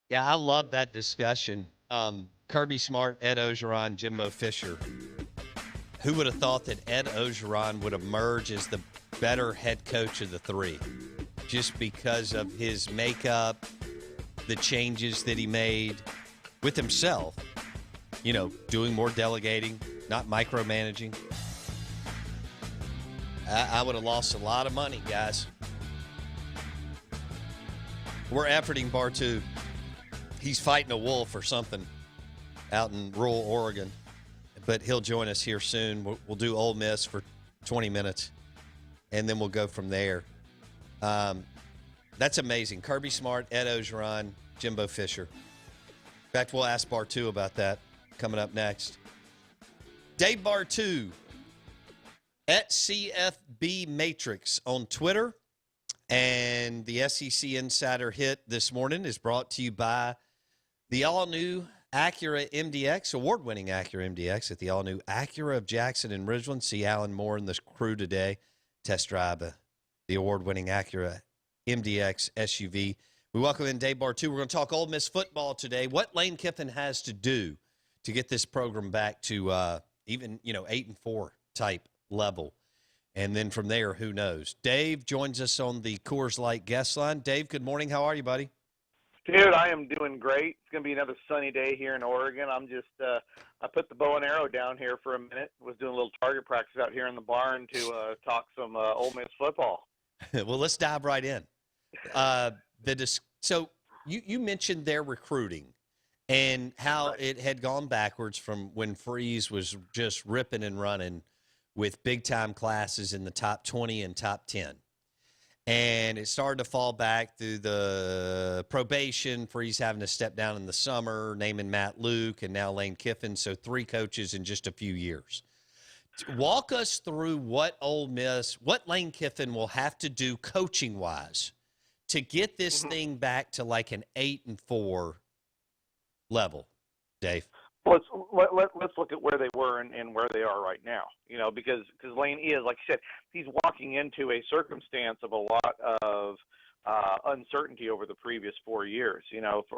Yeah, I love that discussion. Kirby Smart, Ed Ogeron, Jimbo Fisher. Who would have thought that Ed Ogeron would emerge as the better head coach of the three? Just because of his makeup, the changes that he made with himself, doing more delegating, not micromanaging. I would have lost a lot of money, guys. We're efforting Bartoo. He's fighting a wolf or something out in rural Oregon, but he'll join us here soon. We'll do Ole Miss for 20 minutes, and then we'll go from there. That's amazing. Kirby Smart, Ed Ogeron, Jimbo Fisher. In fact, we'll ask Bartoo about that coming up next. Dave Bartoo at CFB Matrix on Twitter. And the SEC Insider Hit this morning is brought to you by the all-new Acura MDX, award-winning Acura MDX at the all-new Acura of Jackson and Ridgeland. See Alan Moore and the crew today. Test drive the award-winning Acura MDX SUV. We welcome in Dave Bartoo. We're going to talk Ole Miss football today. What Lane Kiffin has to do to get this program back to even 8-4 type level. And then from there, who knows? Dave joins us on the Coors Light guest line. Dave, good morning. How are you, buddy? Dude, I am doing great. It's going to be another sunny day here in Oregon. I'm just, I put the bow and arrow down here for a minute. Was doing a little target practice out here in the barn to talk some Ole Miss football. Well, let's dive right in. So you mentioned their recruiting and how it had gone backwards from when Freeze was just ripping and running with big-time classes in the top 20 and top 10. And it started to fall back through the probation, Freeze having to step down in the summer, naming Matt Luke, and now Lane Kiffin. So 3 coaches in just a few years. Walk us through what Lane Kiffin will have to do coaching-wise to get this thing back to like an 8-4 level, Dave. Let's look at where they were and where they are right now. Because Lane is, like you said, he's walking into a circumstance of a lot of uncertainty over the previous 4 years.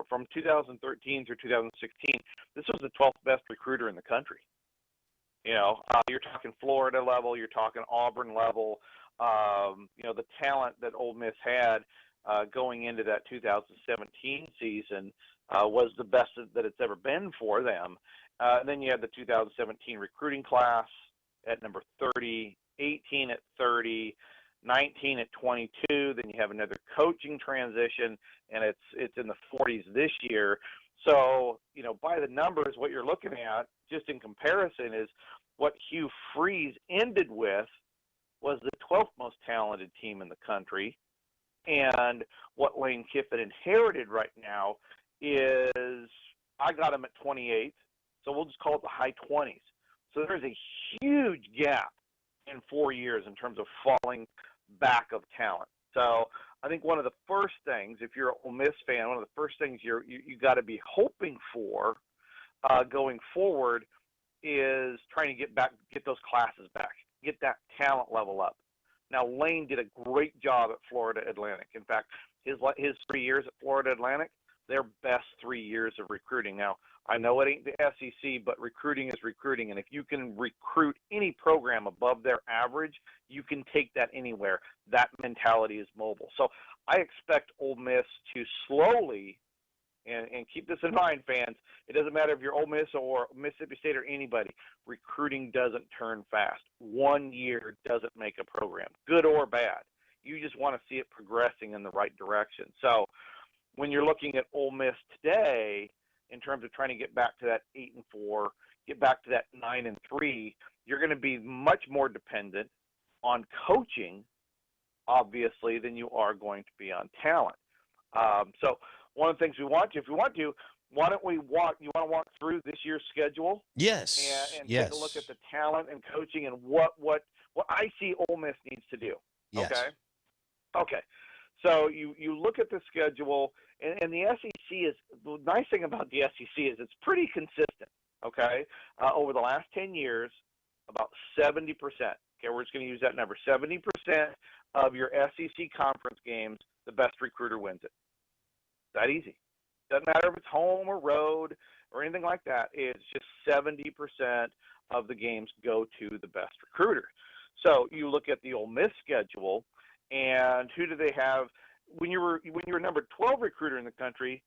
From 2013 through 2016, this was the 12th best recruiter in the country. You're talking Florida level, you're talking Auburn level. The talent that Ole Miss had going into that 2017 season was the best that it's ever been for them. Then you had the 2017 recruiting class at number 30, 18 at 30, 19 at 22. Then you have another coaching transition, and it's in the 40s this year. So, by the numbers, what you're looking at, just in comparison, is what Hugh Freeze ended with was the 12th most talented team in the country. And what Lane Kiffin inherited right now is, I got him at 28th, so we'll just call it the high 20s. So there's a huge gap in 4 years in terms of falling back of talent. So I think one of the first things, if you're an Ole Miss fan, one of the first things you got to be hoping for going forward is trying to get those classes back, get that talent level up. Now, Lane did a great job at Florida Atlantic. In fact, his 3 years at Florida Atlantic, their best 3 years of recruiting. Now, I know it ain't the SEC, but recruiting is recruiting. And if you can recruit any program above their average, you can take that anywhere. That mentality is mobile. So I expect Ole Miss to slowly, and keep this in mind, fans, it doesn't matter if you're Ole Miss or Mississippi State or anybody, recruiting doesn't turn fast. 1 year doesn't make a program, good or bad. You just want to see it progressing in the right direction. So when you're looking at Ole Miss today, in terms of trying to get back to that 8-4, get back to that 9-3, you're going to be much more dependent on coaching, obviously, than you are going to be on talent. So one of the things we want to, if we want to, why don't we walk? You want to walk through this year's schedule? Yes. And take a look at the talent and coaching and what I see Ole Miss needs to do. Yes. Okay. So you look at the schedule, and the SEC is, the nice thing about the SEC is it's pretty consistent, okay? Over the last 10 years, about 70%, okay, we're just going to use that number, 70% of your SEC conference games, the best recruiter wins it. That easy. Doesn't matter if it's home or road or anything like that. It's just 70% of the games go to the best recruiter. So you look at the Ole Miss schedule, and who do they have? When you were number 12 recruiter in the country,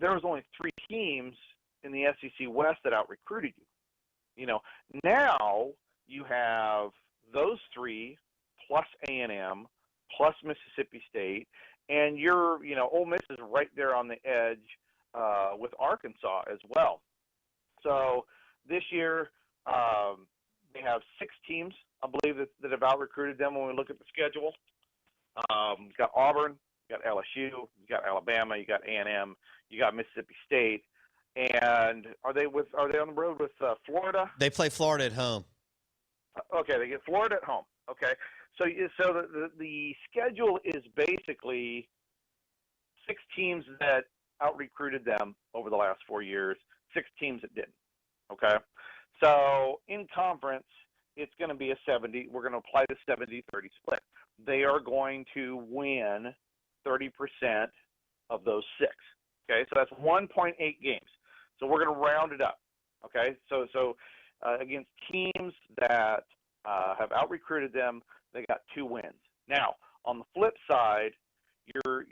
there was only 3 teams in the SEC West that out-recruited you. You know, now you have those 3 plus A&M plus Mississippi State, and Ole Miss is right there on the edge with Arkansas as well. So this year they have 6 teams, I believe, that have out-recruited them when we look at the schedule. You got Auburn, you got LSU, you got Alabama, you got A&M, you got Mississippi State. And are they on the road with Florida? They play Florida at home. Okay, they get Florida at home. Okay, so the schedule is basically 6 teams that out-recruited them over the last 4 years, 6 teams that didn't. Okay, so in conference, it's going to be a 70. We're going to apply the 70-30 split. They are going to win 30% of those 6. Okay, so that's 1.8 games. So we're going to round it up. Okay, so against teams that have out-recruited them, they got 2 wins. Now, on the flip side, your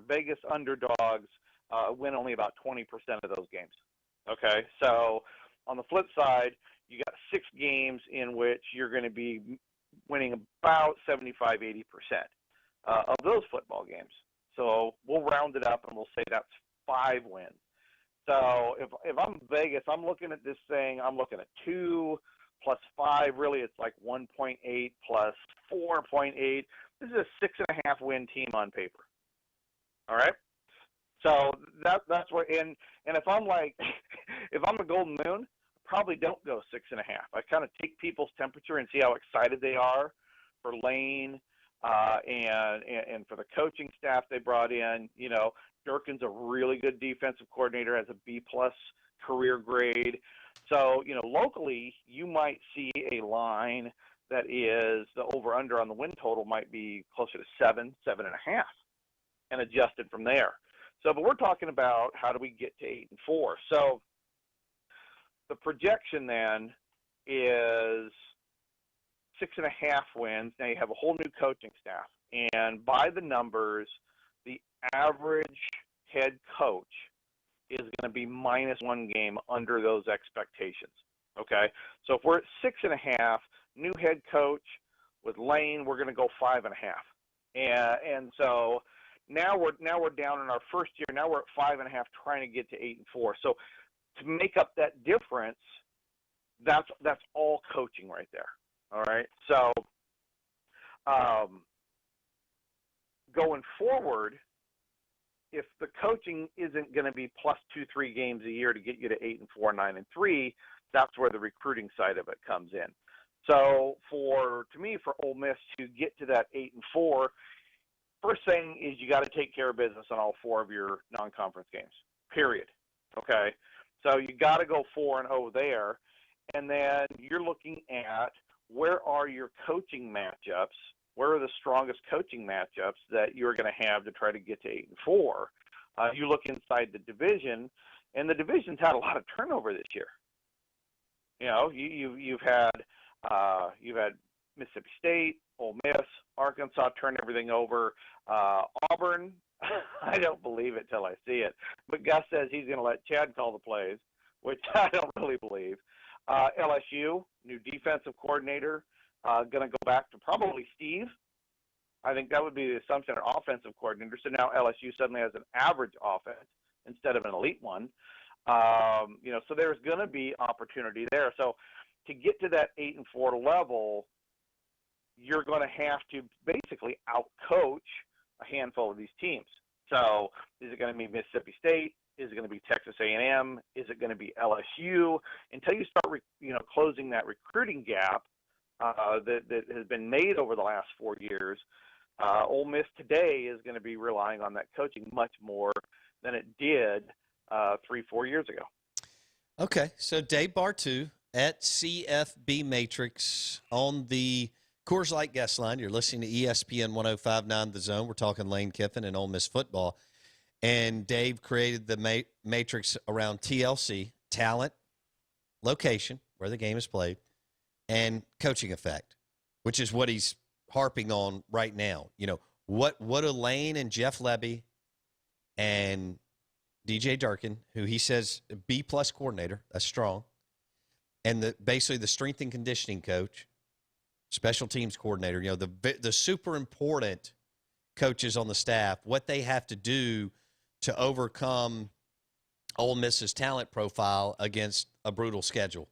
Vegas underdogs win only about 20% of those games. Okay, so on the flip side, you got 6 games in which you're going to be winning about 75-80% of those football games. So we'll round it up and we'll say that's 5 wins. So if I'm Vegas, I'm looking at this thing, I'm looking at 2 plus 5. Really, it's like 1.8 plus 4.8. This is a 6.5 win team on paper. All right. So that's what. And if I'm like, if I'm a Golden Moon, probably don't go 6.5. I kind of take people's temperature and see how excited they are for Lane and for the coaching staff they brought in. You know, Durkin's a really good defensive coordinator, has a B+ career grade. So, you know, locally, you might see a line that is the over-under on the win total might be closer to 7, 7.5, and adjusted from there. So, but we're talking about how do we get to 8-4. So the projection then is 6.5 wins. Now you have a whole new coaching staff. And by the numbers, the average head coach is going to be -1 game under those expectations. Okay? So if we're at 6.5, new head coach with Lane, we're going to go 5.5. And so now we're down in our first year. Now we're at 5.5, trying to get to 8-4. So to make up that difference, that's all coaching right there. All right. So going forward, if the coaching isn't going to be plus 2-3 games a year to get you to 8-4, 9-3, that's where the recruiting side of it comes in. So for Ole Miss to get to that 8-4, first thing is you got to take care of business on all 4 of your non-conference games. Period. Okay. So you got to go 4-0 there, and then you're looking at where are your coaching matchups. Where are the strongest coaching matchups that you're going to have to try to get to 8-4? You look inside the division, and the division's had a lot of turnover this year. You know, you've had Mississippi State, Ole Miss, Arkansas turn everything over. Auburn, I don't believe it till I see it. But Gus says he's going to let Chad call the plays, which I don't really believe. LSU, new defensive coordinator. Going to go back to probably Steve. I think that would be the assumption, an offensive coordinator. So now LSU suddenly has an average offense instead of an elite one. You know, so there's going to be opportunity there. So to get to that 8-4 level, you're going to have to basically outcoach a handful of these teams. So is it going to be Mississippi State? Is it going to be Texas A&M? Is it going to be LSU? Until you start, closing that recruiting gap that has been made over the last 4 years, Ole Miss today is going to be relying on that coaching much more than it did 3-4 years ago. Okay, so Dave Bartoo at CFB Matrix on the Coors Light guest line. You're listening to ESPN 105.9 The Zone. We're talking Lane Kiffin and Ole Miss football. And Dave created the matrix around TLC, talent, location, where the game is played, and coaching effect, which is what he's harping on right now. What do Lane and Jeff Lebby and DJ Durkin, who he says B-plus coordinator, that's strong, and basically the strength and conditioning coach, special teams coordinator, the super important coaches on the staff, what they have to do to overcome Ole Miss's talent profile against a brutal schedule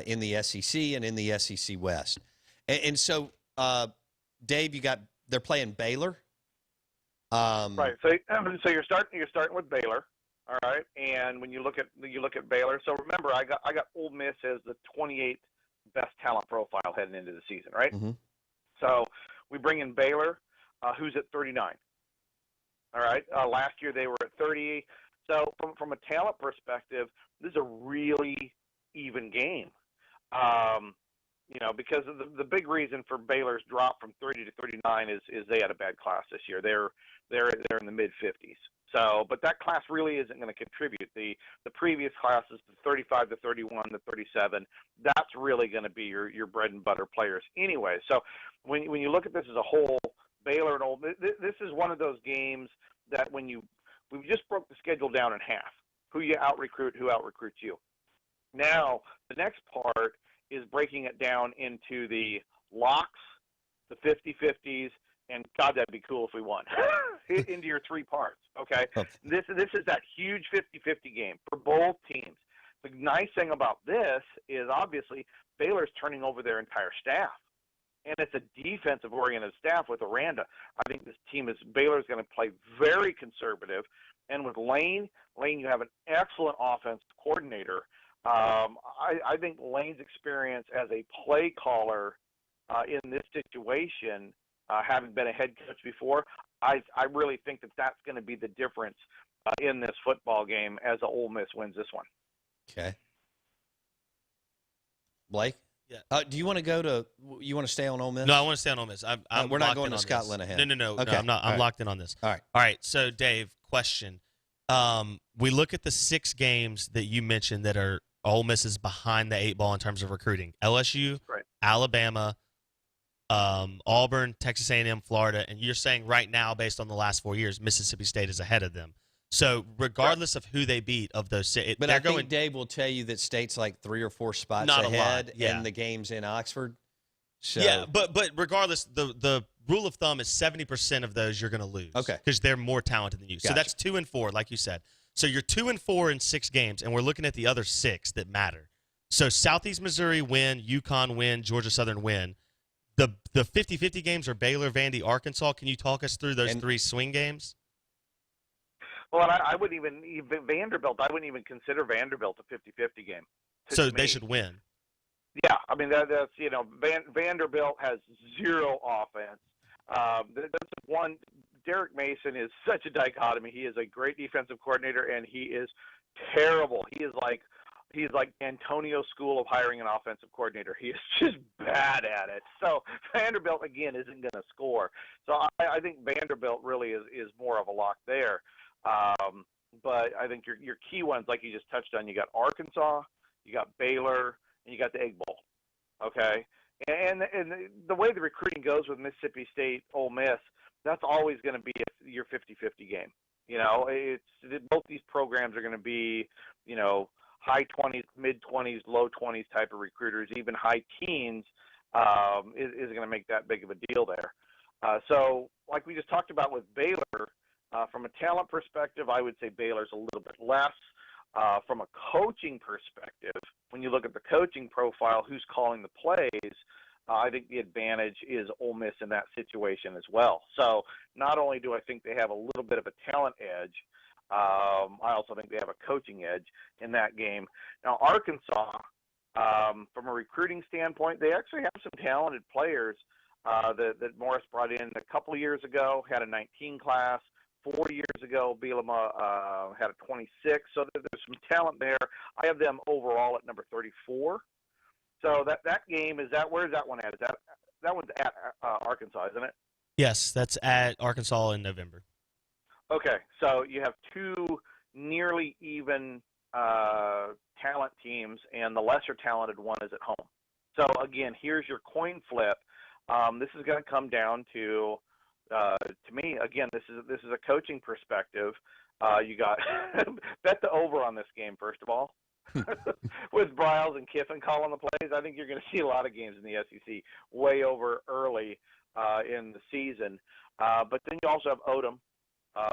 in the SEC and in the SEC West. And so, Dave, they're playing Baylor. Right. So you're starting with Baylor, all right. And when you look at Baylor, so remember, I got Ole Miss as the 28th best talent profile heading into the season, right? Mm-hmm. So we bring in Baylor, who's at 39. All right. Last year they were at 30. So from a talent perspective, this is a really even game. Because of the big reason for Baylor's drop from 30 to 39 is they had a bad class this year. They're in the mid 50s. So, but that class really isn't going to contribute. The previous classes, the 35 to 31 to 37, that's really going to be your bread and butter players anyway. So when you look at this as a whole, Baylor and Ole Miss, this is one of those games that we just broke the schedule down in half. Who you out-recruit, who out-recruits you. Now, the next part is breaking it down into the locks, the 50-50s, and God, that'd be cool if we won, into your three parts, okay? This is that huge 50-50 game for both teams. The nice thing about this is obviously Baylor's turning over their entire staff, and it's a defensive-oriented staff with Aranda. I think Baylor's going to play very conservative, and with Lane, you have an excellent offensive coordinator. I think Lane's experience as a play caller in this situation, having been a head coach before, I really think that's going to be the difference in this football game as Ole Miss wins this one. Okay. Blake? Yeah. Do you want to stay on Ole Miss? No, I want to stay on Ole Miss. We're not going to Scott Linehan. No. Okay. I'm not. I'm locked in on this. All right. So, Dave, question. We look at the 6 games that you mentioned that are Ole Miss is behind the 8 ball in terms of recruiting. LSU, right. Alabama, Auburn, Texas A&M, Florida, and you're saying right now, based on the last 4 years, Mississippi State is ahead of them. So regardless of who they beat of those, but I think Dave will tell you that State's like 3 or 4 spots ahead in the games in Oxford. So. Yeah, but regardless, the rule of thumb is 70% of those you're going to lose. Okay, because they're more talented than you. Gotcha. So that's 2 and 4, like you said. So you're 2 and 4 in 6 games, and we're looking at the other 6 that matter. So Southeast Missouri win, UConn win, Georgia Southern win. The 50-50 games are Baylor, Vandy, Arkansas. Can you talk us through those 3 swing games? Well, I wouldn't even Vanderbilt. I wouldn't even consider Vanderbilt a 50-50 game. So they should win. Yeah, I mean that's Vanderbilt has 0 offense. That's one. Derek Mason is such a dichotomy. He is a great defensive coordinator, and he is terrible. He's like Antonio School of hiring an offensive coordinator. He is just bad at it. So Vanderbilt again isn't going to score. So I think Vanderbilt really is more of a lock there. But I think your key ones, like you just touched on, you got Arkansas, you got Baylor, and you got the Egg Bowl. Okay, and the way the recruiting goes with Mississippi State, Ole Miss, that's always going to be your 50-50 game. Both these programs are going to be, high 20s, mid 20s, low 20s type of recruiters. Even high teens is going to make that big of a deal there. So, like we just talked about with Baylor. From a talent perspective, I would say Baylor's a little bit less. From a coaching perspective, when you look at the coaching profile, who's calling the plays, I think the advantage is Ole Miss in that situation as well. So not only do I think they have a little bit of a talent edge, I also think they have a coaching edge in that game. Now, Arkansas, from a recruiting standpoint, they actually have some talented players that Morris brought in a couple of years ago, had a 19 class. 4 years ago, Bielema had a 26, so there's some talent there. I have them overall at number 34. So that game where's that one at? That one's at Arkansas, isn't it? Yes, that's at Arkansas in November. Okay, so you have two nearly even talent teams, and the lesser talented one is at home. So again, here's your coin flip. This is going to come down to me again. This is a coaching perspective. You got bet the over on this game first of all. With Briles and Kiffin calling the plays, I think you're going to see a lot of games in the SEC way over early in the season. But then you also have Odom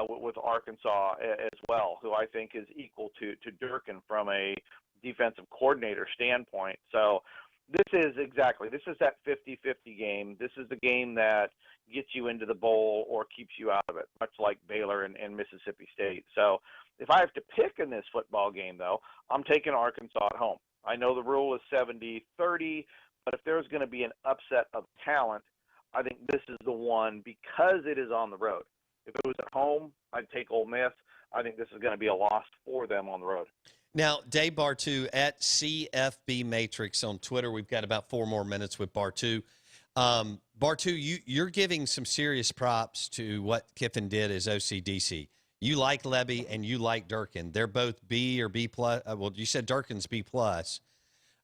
with Arkansas as well, who I think is equal to Durkin from a defensive coordinator standpoint. So this is that 50-50 game. This is the game that gets you into the bowl or keeps you out of it, much like Baylor and Mississippi State. So if I have to pick in this football game, though, I'm taking Arkansas at home. I know the rule is 70-30, but if there's going to be an upset of talent, I think this is the one because it is on the road. If it was at home, I'd take Ole Miss. I think this is going to be a loss for them on the road. Now, Dave Bartoo at CFB Matrix on Twitter. We've got about 4 more minutes with Bartoo. Bartoo, you're giving some serious props to what Kiffin did as OCDC. You like Lebby and you like Durkin. They're both B or B plus. Well, you said Durkin's B plus.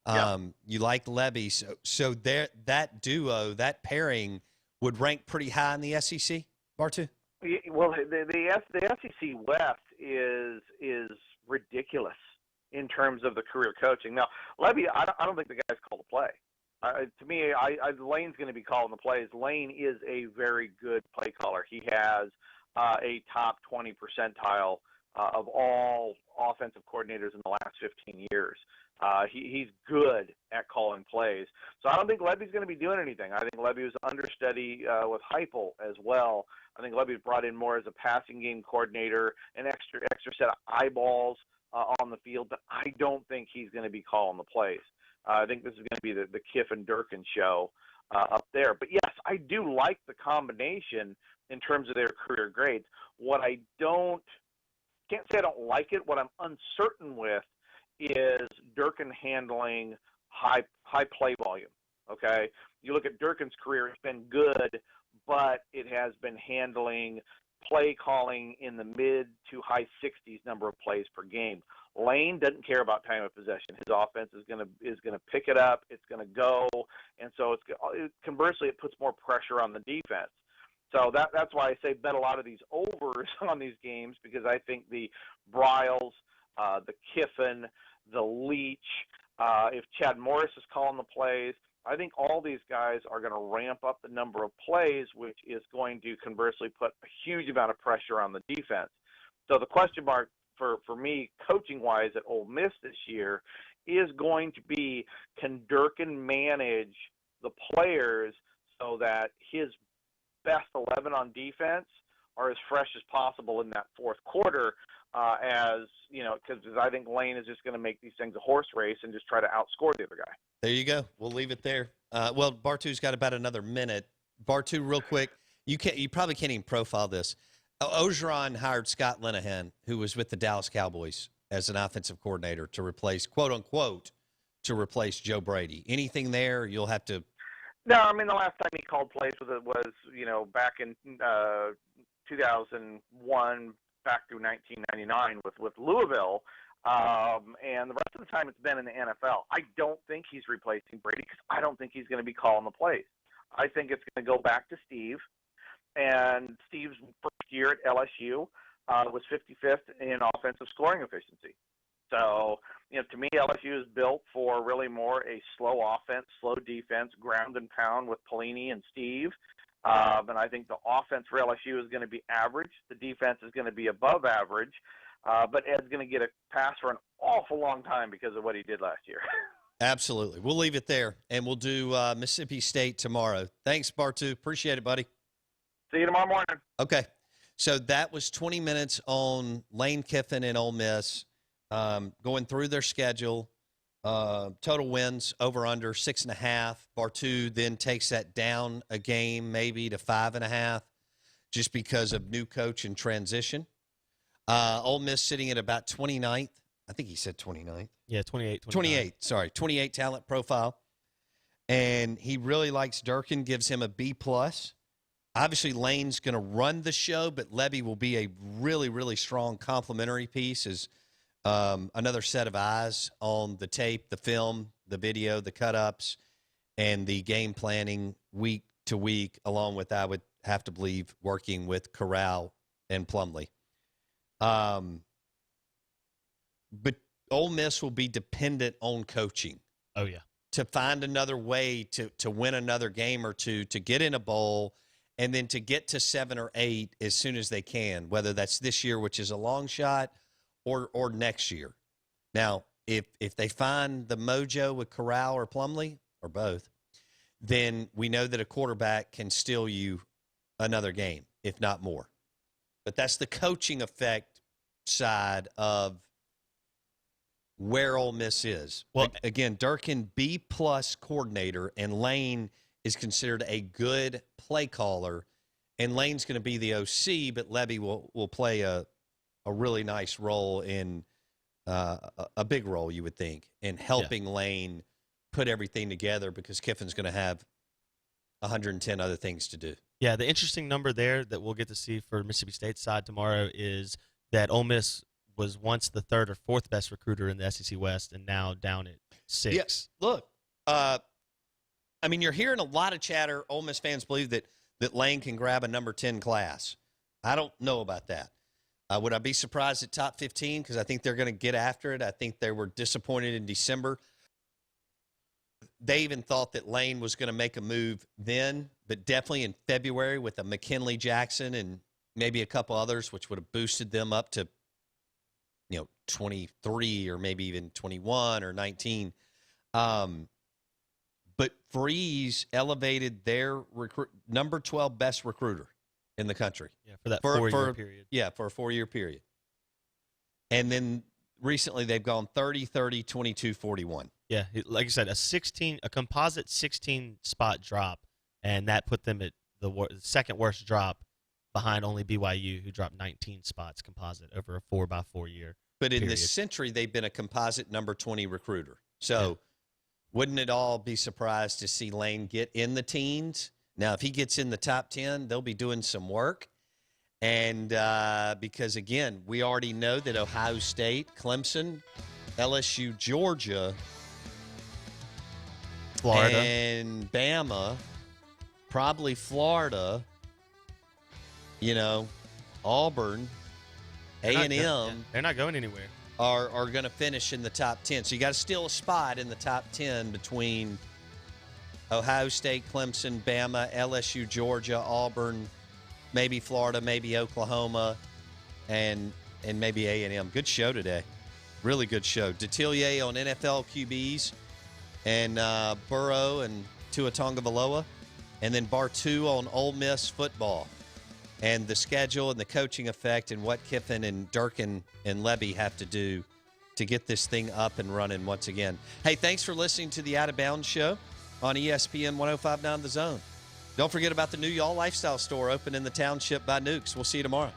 Yeah. You like Lebby, so that duo, that pairing, would rank pretty high in the SEC. Bartoo. Well, the SEC West is ridiculous in terms of the career coaching. Now, Lebby, I don't think the guy's called a play. To me, Lane's going to be calling the plays. Lane is a very good play caller. He has a top 20 percentile of all offensive coordinators in the last 15 years. He's good at calling plays. So I don't think Lebby's going to be doing anything. I think Lebby was understudy with Heupel as well. I think Lebby's brought in more as a passing game coordinator, an extra set of eyeballs on the field, but I don't think he's going to be calling the plays. I think this is going to be the Kiffin Durkin show up there. But yes, I do like the combination in terms of their career grades. What I can't say I don't like it. What I'm uncertain with is Durkin handling high play volume. Okay, you look at Durkin's career; it's been good, but it has been handling play calling in the mid to high 60s number of plays per game. Lane doesn't care about time of possession. His offense is going to pick it up. It's going to go, and so conversely, it puts more pressure on the defense. So that's why I say bet a lot of these overs on these games, because I think the Briles, the Kiffin, the Leach, if Chad Morris is calling the plays, I think all these guys are going to ramp up the number of plays, which is going to conversely put a huge amount of pressure on the defense. So the question mark for me, coaching-wise at Ole Miss this year, is going to be, can Durkin manage the players so that his best 11 on defense are as fresh as possible in that fourth quarter, because I think Lane is just going to make these things a horse race and just try to outscore the other guy. There you go. We'll leave it there. Well, Bartoo's got about another minute. Bartoo, real quick, you probably can't even profile this. Orgeron hired Scott Linehan, who was with the Dallas Cowboys, as an offensive coordinator to replace, quote unquote, Joe Brady. Anything there? You'll have to. No, I mean the last time he called plays was back in 2001, back through 1999 with Louisville. And the rest of the time it's been in the NFL. I don't think he's replacing Brady because I don't think he's going to be calling the plays. I think it's going to go back to Steve. And Steve's first year at LSU was 55th in offensive scoring efficiency. So, to me, LSU is built for really more a slow offense, slow defense, ground and pound with Pelini and Steve. And I think the offense for LSU is going to be average. The defense is going to be above average. But Ed's going to get a pass for an awful long time because of what he did last year. Absolutely. We'll leave it there, and we'll do Mississippi State tomorrow. Thanks, Bartoo. Appreciate it, buddy. See you tomorrow morning. Okay. So that was 20 minutes on Lane Kiffin and Ole Miss, going through their schedule, total wins over under 6.5. Bartoo then takes that down a game maybe to 5.5 just because of new coach and transition. Ole Miss sitting at about 29th. I think he said 29th. Yeah, 28. 28 talent profile. And he really likes Durkin, gives him a B+. Obviously, Lane's going to run the show, but Levy will be a really, really strong complementary piece as another set of eyes on the tape, the film, the video, the cut-ups, and the game planning week to week, along with, I would have to believe, working with Corral and Plumlee. But Ole Miss will be dependent on coaching. Oh, yeah. To find another way to win another game or two, to get in a bowl, and then to get to 7 or 8 as soon as they can, whether that's this year, which is a long shot, or next year. Now, if they find the mojo with Corral or Plumlee, or both, then we know that a quarterback can steal you another game, if not more. But that's the coaching effect side of where Ole Miss is. Well, again, Durkin B+ coordinator, and Lane is considered a good play caller, and Lane's going to be the OC, but Levy will play a really nice role in a big role, you would think, in helping Lane put everything together, because Kiffin's going to have 110 other things to do. Yeah, the interesting number there that we'll get to see for Mississippi State's side tomorrow is that Ole Miss was once the 3rd or 4th best recruiter in the SEC West, and now down at 6. Yes, look, I mean, you're hearing a lot of chatter. Ole Miss fans believe that Lane can grab a number 10 class. I don't know about that. Would I be surprised at top 15? Because I think they're going to get after it. I think they were disappointed in December. They even thought that Lane was going to make a move then, but definitely in February with a McKinley Jackson and maybe a couple others, which would have boosted them up to, 23 or maybe even 21 or 19. But Freeze elevated their number 12 best recruiter in the country. Yeah, for that 4-year period. Yeah, for a 4-year period. And then recently they've gone 30, 30, 22, 41. Yeah, like I said, a composite 16 spot drop, and that put them at the second worst drop behind only BYU, who dropped 19 spots composite over a 4x4 year. But in period. this century, they've been a composite number 20 recruiter. So wouldn't it all be surprised to see Lane get in the teens? Now, if he gets in the top 10, they'll be doing some work. And because, again, we already know that Ohio State, Clemson, LSU, Georgia, Florida, and Bama, probably Florida, Auburn, A&M. They're not going anywhere. Are going to finish in the top 10. So you got to steal a spot in the top 10 between Ohio State, Clemson, Bama, LSU, Georgia, Auburn, maybe Florida, maybe Oklahoma, and maybe A&M. Good show today. Really good show. Detillier on NFL QBs, and Burrow and Tua Tagovailoa, and then Bartoo on Ole Miss football, and the schedule and the coaching effect and what Kiffin and Durkin and Levy have to do to get this thing up and running once again. Hey, thanks for listening to the Out of Bounds Show on ESPN 105.9 The Zone. Don't forget about the new Y'all Lifestyle store open in the township by Nukes. We'll see you tomorrow.